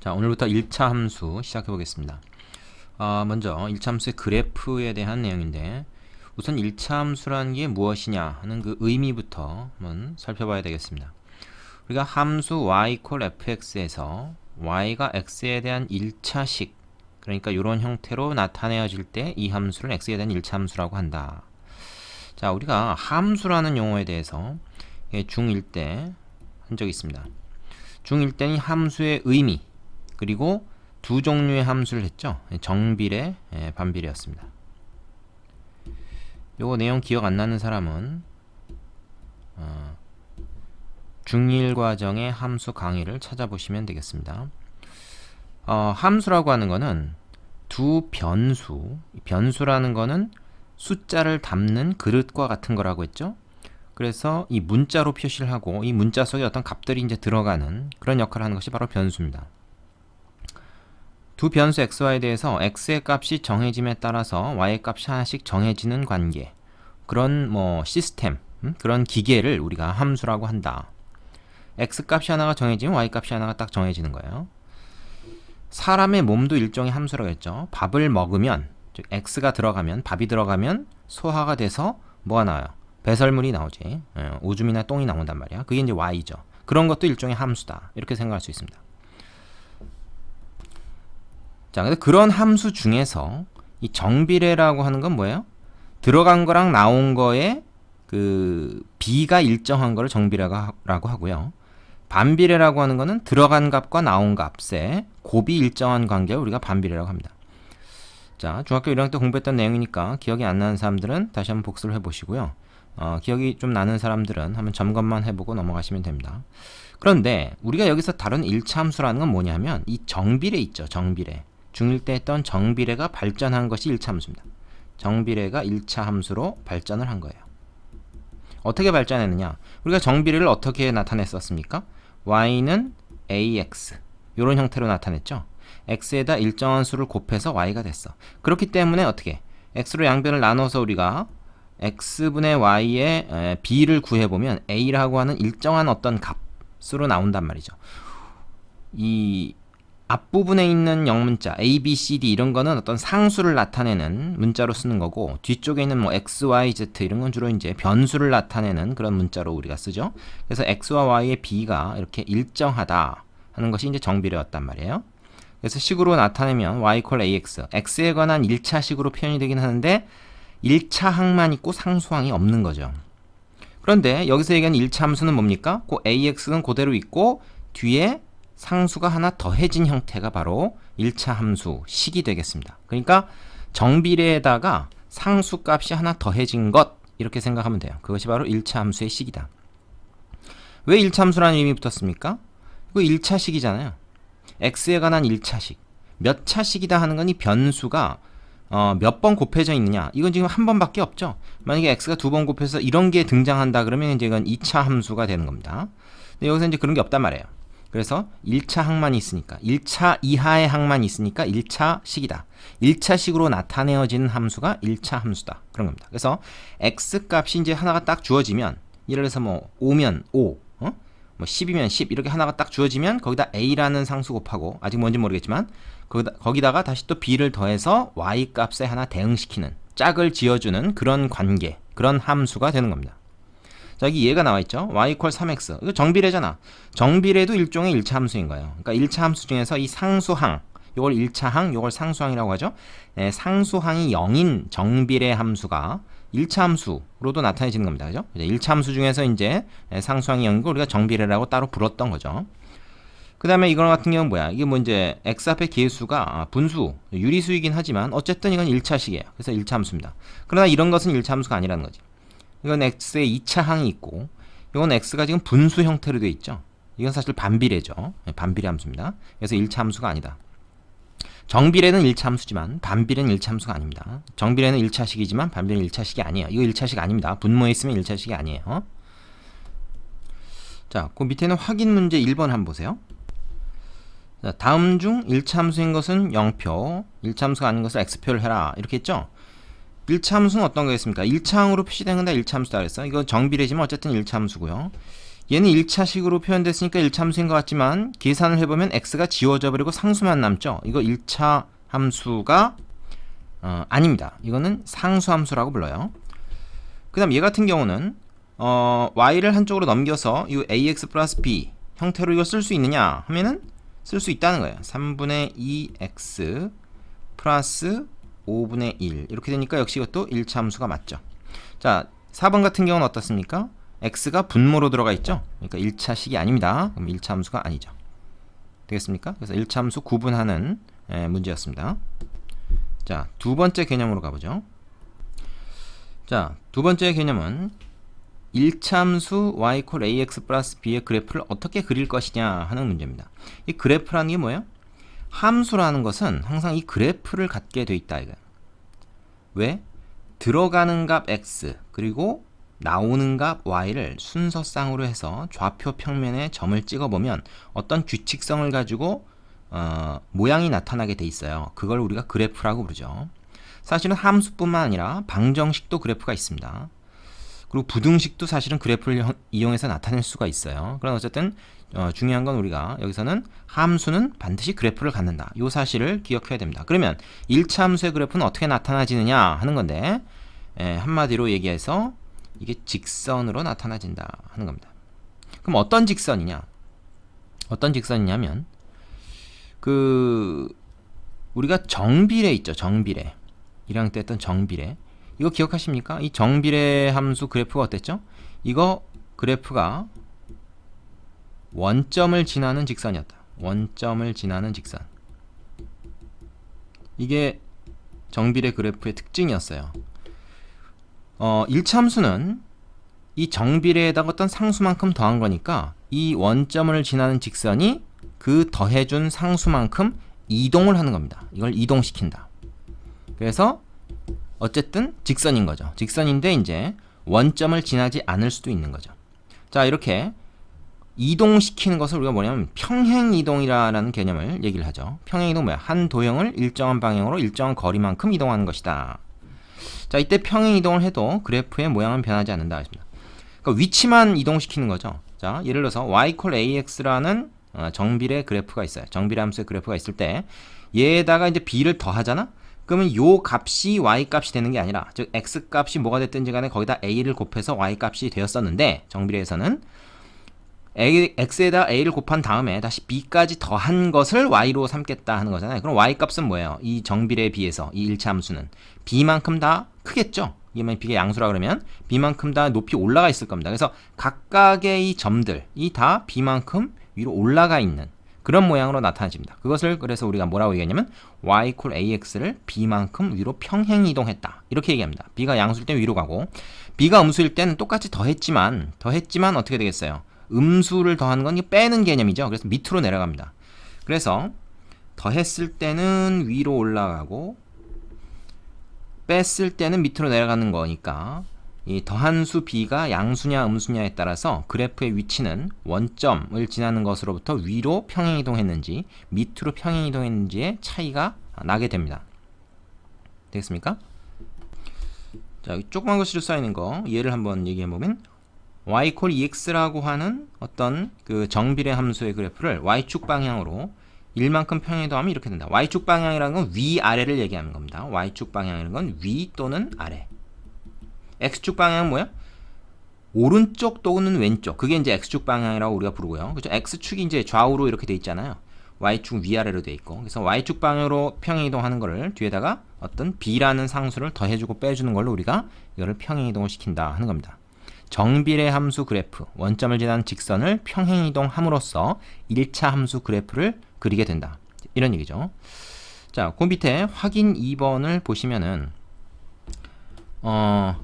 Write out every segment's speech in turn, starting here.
자, 오늘부터 1차 함수 시작해 보겠습니다. 먼저 1차 함수의 그래프에 대한 내용인데, 우선 1차 함수라는 게 무엇이냐 하는 그 의미부터 한번 살펴봐야 되겠습니다. 우리가 함수 y fx에서 y가 x에 대한 1차식, 그러니까 이런 형태로 나타내어질 때 이 함수를 x에 대한 1차 함수라고 한다. 자, 우리가 함수라는 용어에 대해서 중1 때 한 적이 있습니다. 중1 때는 함수의 의미, 그리고 두 종류의 함수를 했죠. 정비례, 반비례였습니다. 요거 내용 기억 안 나는 사람은 중1 과정의 함수 강의를 찾아보시면 되겠습니다. 함수라고 하는 거는 두 변수라는 거는 숫자를 담는 그릇과 같은 거라고 했죠. 그래서 이 문자로 표시를 하고 이 문자 속에 어떤 값들이 이제 들어가는 그런 역할을 하는 것이 바로 변수입니다. 두 변수 xy에 대해서 x의 값이 정해짐에 따라서 y의 값이 하나씩 정해지는 관계, 그런 시스템, 그런 기계를 우리가 함수라고 한다. x 값이 하나가 정해지면 y 값이 하나가 딱 정해지는 거예요. 사람의 몸도 일종의 함수라고 했죠. 밥을 먹으면, 즉 x가 들어가면, 밥이 들어가면 소화가 돼서 뭐가 나와요? 배설물이 나오지. 오줌이나 똥이 나온단 말이야. 그게 이제 y죠. 그런 것도 일종의 함수다. 이렇게 생각할 수 있습니다. 자, 근데 그런 함수 중에서 이 정비례라고 하는 건 뭐예요? 들어간 거랑 나온 거에 그 비가 일정한 거를 정비례라고 하고요. 반비례라고 하는 거는 들어간 값과 나온 값의 곱이 일정한 관계를 우리가 반비례라고 합니다. 자, 중학교 1학년 때 공부했던 내용이니까 기억이 안 나는 사람들은 다시 한번 복습을 해보시고요. 기억이 좀 나는 사람들은 한번 점검만 해보고 넘어가시면 됩니다. 그런데 우리가 여기서 다룬 1차 함수라는 건 뭐냐면 이 정비례 있죠. 정비례. 중1 때 했던 정비례가 발전한 것이 1차 함수입니다. 정비례가 1차 함수로 발전을 한 거예요. 어떻게 발전했느냐? 우리가 정비례를 어떻게 나타냈었습니까? y는 ax 이런 형태로 나타냈죠. x에다 일정한 수를 곱해서 y가 됐어. 그렇기 때문에 어떻게? x로 양변을 나눠서 우리가 x분의 y의 b를 구해보면 a라고 하는 일정한 어떤 값으로 나온단 말이죠. 이 앞부분에 있는 영문자 a, b, c, d 이런 거는 어떤 상수를 나타내는 문자로 쓰는 거고, 뒤쪽에 있는 x, y, z 이런 건 주로 이제 변수를 나타내는 그런 문자로 우리가 쓰죠. 그래서 x와 y의 b가 이렇게 일정하다 하는 것이 이제 정비례였단 말이에요. 그래서 식으로 나타내면 y ax, x에 관한 1차식으로 표현이 되긴 하는데 1차항만 있고 상수항이 없는 거죠. 그런데 여기서 얘기하는 1차 함수는 뭡니까? 그 ax는 그대로 있고 뒤에 상수가 하나 더해진 형태가 바로 1차 함수 식이 되겠습니다. 그러니까 정비례에다가 상수값이 하나 더해진 것, 이렇게 생각하면 돼요. 그것이 바로 1차 함수의 식이다. 왜 1차 함수라는 이름이 붙었습니까? 이거 1차식이잖아요. x에 관한 1차식. 몇 차식이다 하는 건 이 변수가 몇 번 곱해져 있느냐, 이건 지금 한 번밖에 없죠. 만약에 x가 두 번 곱해서 이런 게 등장한다 그러면 이제 이건 2차 함수가 되는 겁니다. 근데 여기서 이제 그런 게 없단 말이에요. 그래서 1차 항만 있으니까, 1차 이하의 항만 있으니까 1차식이다. 1차식으로 나타내어지는 함수가 1차 함수다. 그런 겁니다. 그래서 x 값이 이제 하나가 딱 주어지면, 예를 들어서 5면 5, 10이면 10 이렇게 하나가 딱 주어지면 거기다 a라는 상수 곱하고, 아직 뭔지 모르겠지만 거기다가 다시 또 b를 더해서 y 값에 하나 대응시키는, 짝을 지어주는 그런 관계, 그런 함수가 되는 겁니다. 자, 여기 얘가 나와있죠. y 3x. 이거 정비례잖아. 정비례도 일종의 1차 함수인 거예요. 그러니까 1차 함수 중에서 이 상수항, 요걸 1차항, 요걸 상수항이라고 하죠. 상수항이 0인 정비례 함수가 1차 함수로도 나타내지는 겁니다. 그죠? 1차 함수 중에서 이제 상수항이 0인 걸 우리가 정비례라고 따로 불렀던 거죠. 그 다음에 이거 같은 경우는 뭐야? 이게 이제 x 앞에 개수가 분수, 유리수이긴 하지만 어쨌든 이건 1차식이에요. 그래서 1차 함수입니다. 그러나 이런 것은 1차 함수가 아니라는 거지. 이건 x에 2차항이 있고, 이건 x가 지금 분수 형태로 되어 있죠. 이건 사실 반비례죠. 반비례 함수입니다. 그래서 1차 함수가 아니다. 정비례는 1차 함수지만 반비례는 1차 함수가 아닙니다. 정비례는 1차식이지만 반비례는 1차식이 아니에요. 이거 1차식 아닙니다. 분모에 있으면 1차식이 아니에요. 자, 그 밑에는 확인 문제 1번 한번 보세요. 자, 다음 중 1차 함수인 것은 0표, 1차 함수가 아닌 것을 x표를 해라. 이렇게 했죠. 1차 함수는 어떤 거겠습니까? 1차항으로 표시된 건 다 1차 함수다 그랬어. 이거 정비례지만 어쨌든 1차 함수고요. 얘는 1차식으로 표현됐으니까 1차 함수인 것 같지만 계산을 해보면 x가 지워져 버리고 상수만 남죠. 이거 1차 함수가 아닙니다. 이거는 상수 함수라고 불러요. 그 다음 얘 같은 경우는 y를 한쪽으로 넘겨서 이 ax 플러스 b 형태로 이걸 쓸 수 있느냐 하면은 쓸 수 있다는 거예요. 3분의 2x 플러스 5분의 1 이렇게 되니까 역시 이것도 1차 함수가 맞죠. 자, 4번 같은 경우는 어떻습니까? x가 분모로 들어가 있죠. 그러니까 1차식이 아닙니다. 그럼 1차 함수가 아니죠. 되겠습니까? 그래서 1차 함수 구분하는 문제였습니다. 자, 두 번째 개념으로 가보죠. 자, 두 번째 개념은 1차 함수 y = ax 플러스 b의 그래프를 어떻게 그릴 것이냐 하는 문제입니다. 이 그래프라는 게 뭐예요? 함수라는 것은 항상 이 그래프를 갖게 돼 있다 이거야. 왜? 들어가는 값 x 그리고 나오는 값 y를 순서상으로 해서 좌표 평면에 점을 찍어보면 어떤 규칙성을 가지고 모양이 나타나게 돼 있어요. 그걸 우리가 그래프라고 부르죠. 사실은 함수뿐만 아니라 방정식도 그래프가 있습니다. 그리고 부등식도 사실은 그래프를 이용해서 나타낼 수가 있어요. 그러나 어쨌든 중요한 건 우리가 여기서는 함수는 반드시 그래프를 갖는다. 이 사실을 기억해야 됩니다. 그러면 1차 함수의 그래프는 어떻게 나타나지느냐 하는 건데 한마디로 얘기해서 이게 직선으로 나타나진다 하는 겁니다. 그럼 어떤 직선이냐? 어떤 직선이냐면 우리가 정비례 있죠. 정비례. 1학년 때 했던 정비례. 이거 기억하십니까? 이 정비례 함수 그래프가 어땠죠? 이거 그래프가 원점을 지나는 직선이었다. 원점을 지나는 직선. 이게 정비례 그래프의 특징이었어요. 1차 함수는 이 정비례에다가 어떤 상수만큼 더한 거니까 이 원점을 지나는 직선이 그 더해준 상수만큼 이동을 하는 겁니다. 이걸 이동시킨다. 그래서 어쨌든 직선인 거죠. 직선인데 이제 원점을 지나지 않을 수도 있는 거죠. 자, 이렇게 이동시키는 것을 우리가 뭐냐면 평행이동이라는 개념을 얘기를 하죠. 평행이동 뭐야? 한 도형을 일정한 방향으로 일정한 거리만큼 이동하는 것이다. 자, 이때 평행이동을 해도 그래프의 모양은 변하지 않는다 했습니다. 그러니까 위치만 이동시키는 거죠. 자, 예를 들어서 y = ax라는 정비례 그래프가 있어요. 정비례 함수의 그래프가 있을 때 얘에다가 이제 b를 더하잖아? 그러면 요 값이 y 값이 되는 게 아니라 즉 x 값이 뭐가 됐든지 간에 거기다 a를 곱해서 y 값이 되었었는데 정비례에서는 x에다 a를 곱한 다음에 다시 b까지 더한 것을 y로 삼겠다 하는 거잖아요. 그럼 y 값은 뭐예요? 이 정비례에 비해서 이 1차 함수는 b만큼 다 크겠죠. 이게 b가 양수라 그러면 b만큼 다 높이 올라가 있을 겁니다. 그래서 각각의 이 점들이 다 b만큼 위로 올라가 있는 그런 모양으로 나타집니다. 그것을 그래서 우리가 뭐라고 얘기하냐면 y = ax를 b만큼 위로 평행 이동했다. 이렇게 얘기합니다. b가 양수일 때 위로 가고 b가 음수일 때는 똑같이 더했지만 어떻게 되겠어요? 음수를 더하는 건 빼는 개념이죠. 그래서 밑으로 내려갑니다. 그래서 더했을 때는 위로 올라가고 뺐을 때는 밑으로 내려가는 거니까 이 더한 수 b가 양수냐 음수냐에 따라서 그래프의 위치는 원점을 지나는 것으로부터 위로 평행이동했는지 밑으로 평행이동했는지의 차이가 나게 됩니다. 되겠습니까? 자, 조그만 것으로 쌓이는 거 예를 한번 얘기해보면 y = ex라고 하는 어떤 그 정비례 함수의 그래프를 y축 방향으로 1만큼 평행이동하면 이렇게 된다. y축 방향이라는 건 위아래를 얘기하는 겁니다. y축 방향이라는 건 위 또는 아래. x축 방향은 뭐야? 오른쪽 또는 왼쪽. 그게 이제 x축 방향이라고 우리가 부르고요. 그죠? x축이 이제 좌우로 이렇게 돼 있잖아요. y축 위아래로 돼 있고. 그래서 y축 방향으로 평행이동하는 거를 뒤에다가 어떤 b라는 상수를 더해주고 빼주는 걸로 우리가 이거를 평행이동을 시킨다 하는 겁니다. 정비례 함수 그래프, 원점을 지나는 직선을 평행이동함으로써 1차 함수 그래프를 그리게 된다. 이런 얘기죠. 자, 그 밑에 확인 2번을 보시면은 예를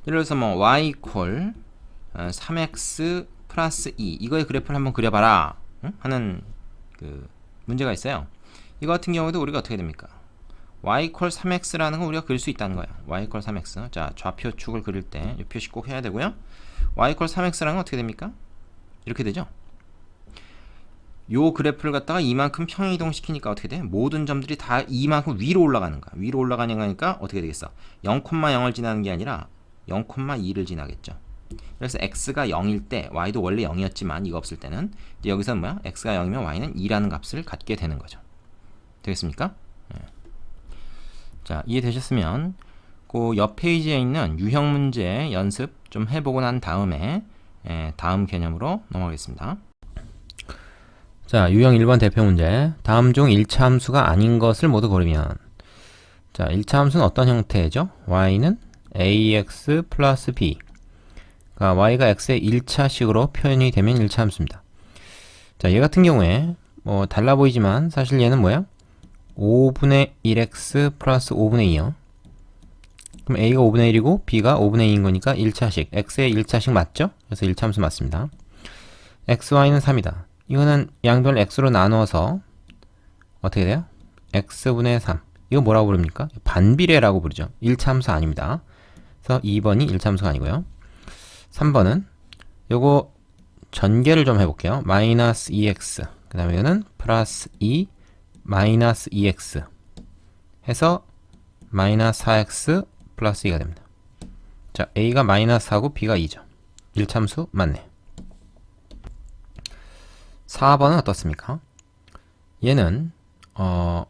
들어서 뭐 y = 3x 플러스 2 이거의 그래프를 한번 그려봐라 하는 그 문제가 있어요. 이거 같은 경우도 우리가 어떻게 됩니까? y = 3x라는 거 우리가 그릴 수 있다는 거예요. y = 3x. 자, 좌표축을 그릴 때 이 표시 꼭 해야 되고요. y = 3x라는 건 어떻게 됩니까? 이렇게 되죠. 요 그래프를 갖다가 이만큼 평행이동 시키니까 어떻게 돼? 모든 점들이 다 이만큼 위로 올라가는 거야. 위로 올라가는 거니까 어떻게 되겠어? 0,0을 지나는 게 아니라 0,2를 지나겠죠. 그래서 x가 0일 때 y도 원래 0이었지만 이거 없을 때는 이제 여기서는 뭐야? x가 0이면 y는 2라는 값을 갖게 되는 거죠. 되겠습니까? 자, 이해되셨으면 그 옆 페이지에 있는 유형 문제 연습 좀 해보고 난 다음에 다음 개념으로 넘어가겠습니다. 자, 유형 1번 대표 문제. 다음 중 1차 함수가 아닌 것을 모두 고르면. 자, 1차 함수는 어떤 형태죠? y는 ax 플러스 b. 그러니까 y가 x의 1차식으로 표현이 되면 1차 함수입니다. 자, 얘 같은 경우에 뭐 달라 보이지만 사실 얘는 뭐야? 5분의 1x 플러스 5분의 2요. 그럼 a가 5분의 1이고 b가 5분의 2인 거니까 1차식. x의 1차식 맞죠? 그래서 1차 함수 맞습니다. xy는 3이다. 이거는 양변을 x로 나누어서 어떻게 돼요? x분의 3. 이거 뭐라고 부릅니까? 반비례라고 부르죠. 1차 함수 아닙니다. 그래서 2번이 1차 함수가 아니고요. 3번은 요거 전개를 좀 해볼게요. 마이너스 2x 그 다음에 이거는 플러스 2 마이너스 2x 해서 마이너스 4x 플러스 2가 됩니다. 자, a가 마이너스 4고 b가 2죠. 1차 함수 맞네. 4번은 어떻습니까? 얘는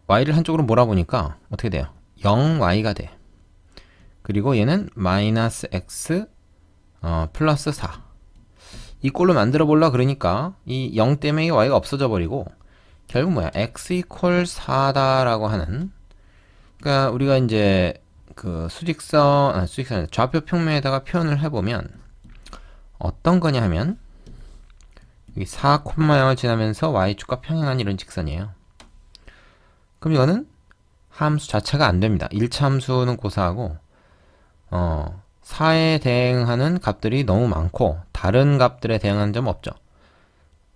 y를 한쪽으로 몰아보니까 어떻게 돼요? 0y가 돼. 그리고 얘는 마이너스 x 플러스 4. 이 꼴로 만들어 볼라 그러니까 이 0 때문에 y가 없어져 버리고 결국 뭐야? x 이퀄 4다라고 하는, 그러니까 우리가 이제 그 수직선 좌표 평면에다가 표현을 해보면 어떤 거냐 하면 여기 4, 0을 지나면서 y축과 평행한 이런 직선이에요. 그럼 이거는 함수 자체가 안 됩니다. 1차 함수는 고사하고 4에 대응하는 값들이 너무 많고 다른 값들에 대응하는 점 없죠.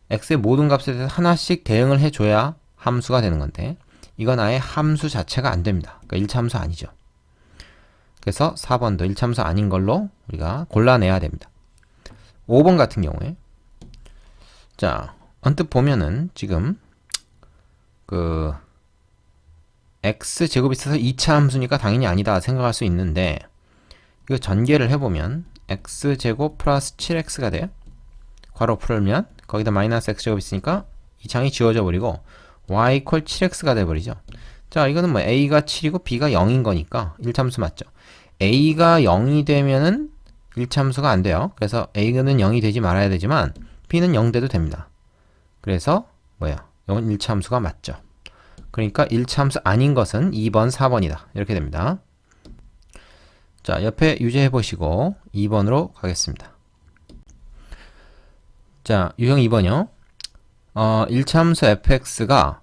x의 모든 값에 대해서 하나씩 대응을 해줘야 함수가 되는 건데 이건 아예 함수 자체가 안 됩니다. 그러니까 1차 함수 아니죠. 그래서 4번도 1차 함수 아닌 걸로 우리가 골라내야 됩니다. 5번 같은 경우에 자, 언뜻 보면은 지금 그 x제곱이 있어서 2차 함수니까 당연히 아니다 생각할 수 있는데 이거 전개를 해보면 x제곱 플러스 7x가 돼요. 괄호 풀면 거기다 마이너스 x제곱 있으니까 이 창이 지워져 버리고 y 이퀄 7x가 돼버리죠. 자, 이거는 뭐 a가 7이고 b가 0인 거니까 1차 함수 맞죠. a가 0이 되면은 1차 함수가 안 돼요. 그래서 a는 0이 되지 말아야 되지만 b는 0 돼도 됩니다. 그래서 뭐야? 이건 1차 함수가 맞죠. 그러니까 1차 함수 아닌 것은 2번, 4번이다. 이렇게 됩니다. 자, 옆에 유제해 보시고 2번으로 가겠습니다. 자, 유형 2번이요. 1차 함수 fx가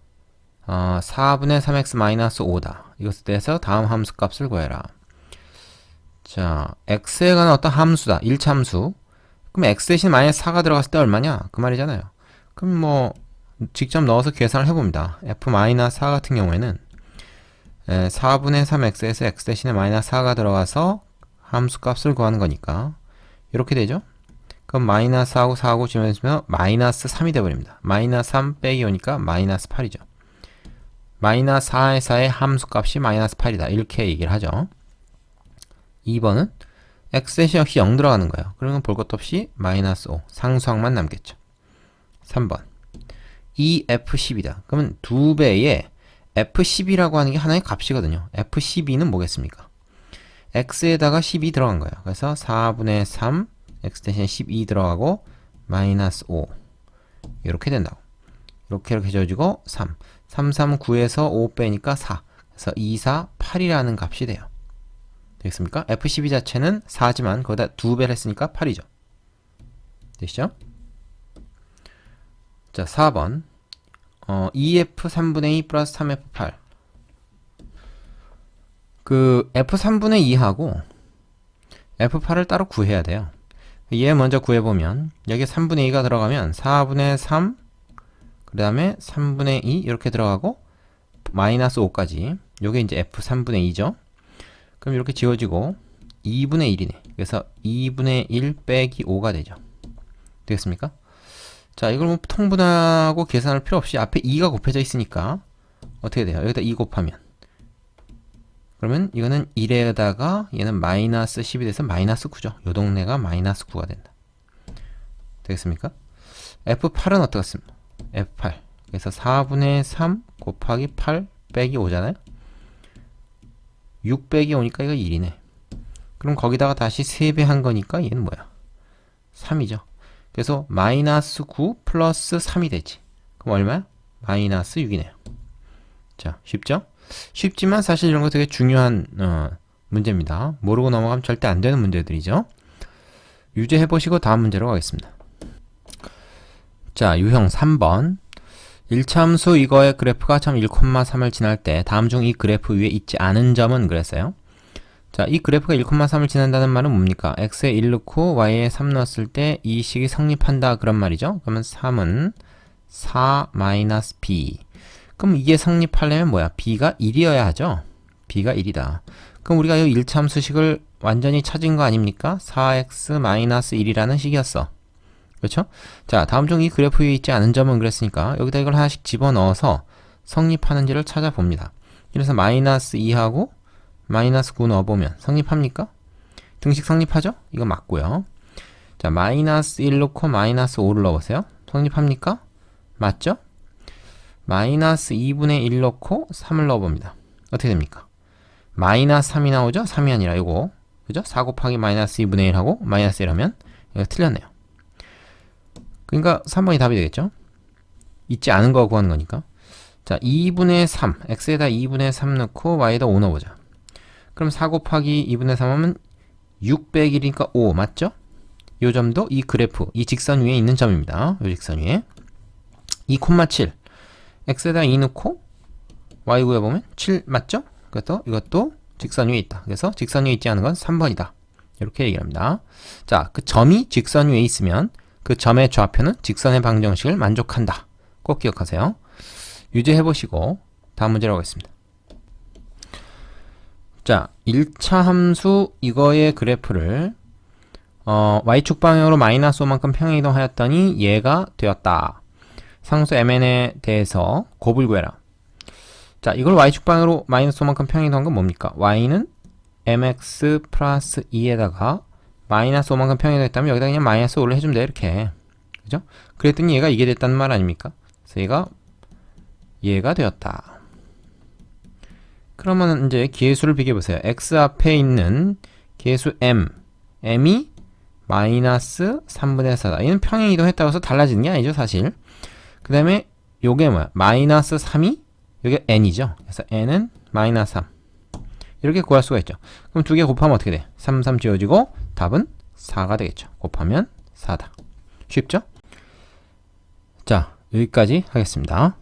4분의 3x 마이너스 5다. 이것에 대해서 다음 함수 값을 구해라. 자, x에 관한 어떤 함수다. 1차 함수. 그럼 x 대신 마이너스 4가 들어갔을 때 얼마냐? 그 말이잖아요. 그럼 뭐 직접 넣어서 계산을 해봅니다. f-4 같은 경우에는 4분의 3x에서 x 대신에 마이너스 4가 들어가서 함수 값을 구하는 거니까 이렇게 되죠. 그럼 마이너스 4하고 4하고 지면서 마이너스 3이 되어버립니다. 마이너스 3 빼기 오니까 마이너스 8이죠. 마이너스 4에서의 함수 값이 마이너스 8이다. 이렇게 얘기를 하죠. 2번은 x 대신 역시 0 들어가는 거예요. 그러면 볼 것도 없이 마이너스 5 상수항만 남겠죠. 3번 이 f10이다. 그러면 2배의 f10이라고 하는 게 하나의 값이거든요. f12는 뭐겠습니까? x에다가 10이 들어간 거예요. 그래서 4분의 3 x 대신 12 들어가고 마이너스 5 이렇게 된다고. 이렇게 지어지고 3 3, 9에서 5 빼니까 4 그래서 2, 4, 8이라는 값이 돼요. 되겠습니까? f12 자체는 4지만 거기다 2배를 했으니까 8이죠. 되시죠? 자, 4번 2f 3분의 2 플러스 3f8 그 f3분의 2하고 f8을 따로 구해야 돼요. 얘 먼저 구해보면 여기 3분의 2가 들어가면 4분의 3 그 다음에 3분의 2 이렇게 들어가고 마이너스 5까지 요게 이제 f3분의 2죠. 그럼 이렇게 지워지고 2분의 1이네. 그래서 2분의 1 빼기 5가 되죠. 되겠습니까? 자, 이걸 뭐 통분하고 계산할 필요 없이 앞에 2가 곱해져 있으니까 어떻게 돼요? 여기다 2 곱하면 그러면 이거는 1에다가 얘는 마이너스 10이 돼서 마이너스 9죠. 요 동네가 마이너스 9가 된다. 되겠습니까? F8은 어떻겠습니까? F8. 그래서 4분의 3 곱하기 8 빼기 5잖아요. 6 빼기 5니까 이거 1이네. 그럼 거기다가 다시 3배 한 거니까 얘는 뭐야? 3이죠. 그래서 마이너스 9 플러스 3이 되지. 그럼 얼마야? 마이너스 6이네요. 자, 쉽죠? 쉽지만 사실 이런 거 되게 중요한 문제입니다. 모르고 넘어가면 절대 안 되는 문제들이죠. 유죄해보시고 다음 문제로 가겠습니다. 자, 유형 3번. 1차함수 이거의 그래프가 점 1,3을 지날 때 다음 중 이 그래프 위에 있지 않은 점은 그랬어요. 자, 이 그래프가 1,3을 지난다는 말은 뭡니까? x에 1 넣고 y에 3 넣었을 때 이 식이 성립한다 그런 말이죠. 그러면 3은 4-b. 그럼 이게 성립하려면 뭐야? b가 1이어야 하죠. b가 1이다. 그럼 우리가 이 1차함수식을 완전히 찾은 거 아닙니까? 4x-1이라는 식이었어. 그렇죠? 자, 다음 중 이 그래프 위에 있지 않은 점은 그랬으니까 여기다 이걸 하나씩 집어넣어서 성립하는지를 찾아봅니다. 그래서 마이너스 2하고 마이너스 9 넣어보면 성립합니까? 등식 성립하죠? 이거 맞고요. 자, 마이너스 1 넣고 마이너스 5를 넣어보세요. 성립합니까? 맞죠? 마이너스 2분의 1 넣고 3을 넣어봅니다. 어떻게 됩니까? 마이너스 3이 나오죠? 3이 아니라 이거 그죠? 4 곱하기 마이너스 2분의 1하고 마이너스 1 하면 이거 틀렸네요. 그러니까 3번이 답이 되겠죠? 있지 않은 거 구하는 거니까. 자, 2분의 3 x에다 2분의 3 넣고 y에다 5 넣어보자. 그럼 4 곱하기 2분의 3 하면 6 빼기 1이니까 5 맞죠? 요 점도 이 그래프, 이 직선 위에 있는 점입니다. 요 직선 위에 2,7 x에다 2 넣고 y 구해보면 7 맞죠? 이것도 직선 위에 있다. 그래서 직선 위에 있지 않은 건 3번이다. 이렇게 얘기를 합니다. 자, 그 점이 직선 위에 있으면 그 점의 좌표는 직선의 방정식을 만족한다. 꼭 기억하세요. 유죄해보시고 다음 문제로 가겠습니다. 자, 1차 함수 이거의 그래프를 y축 방향으로 마이너스 5만큼 평행이동하였더니 얘가 되었다. 상수 mn에 대해서 곱을 구해라. 자, 이걸 y축 방향으로 마이너스 5만큼 평행이동한 건 뭡니까? y는 mx 플러스 2에다가 마이너스 5만큼 평행이동했다면 여기다 그냥 마이너스 5를 해주면 돼. 이렇게. 그죠? 그랬더니 얘가 이게 됐다는 말 아닙니까? 그래서 얘가 되었다. 그러면 이제 기회수를 비교해보세요. x 앞에 있는 기회수 m이 마이너스 3분의 4다. 얘는 평행이동했다고 해서 달라지는 게 아니죠, 사실. 그 다음에 요게 뭐야? 마이너스 3이 요게 n이죠. 그래서 n은 마이너스 3. 이렇게 구할 수가 있죠. 그럼 두 개 곱하면 어떻게 돼? 3, 3 지워지고 답은 4가 되겠죠. 곱하면 4다. 쉽죠? 자, 여기까지 하겠습니다.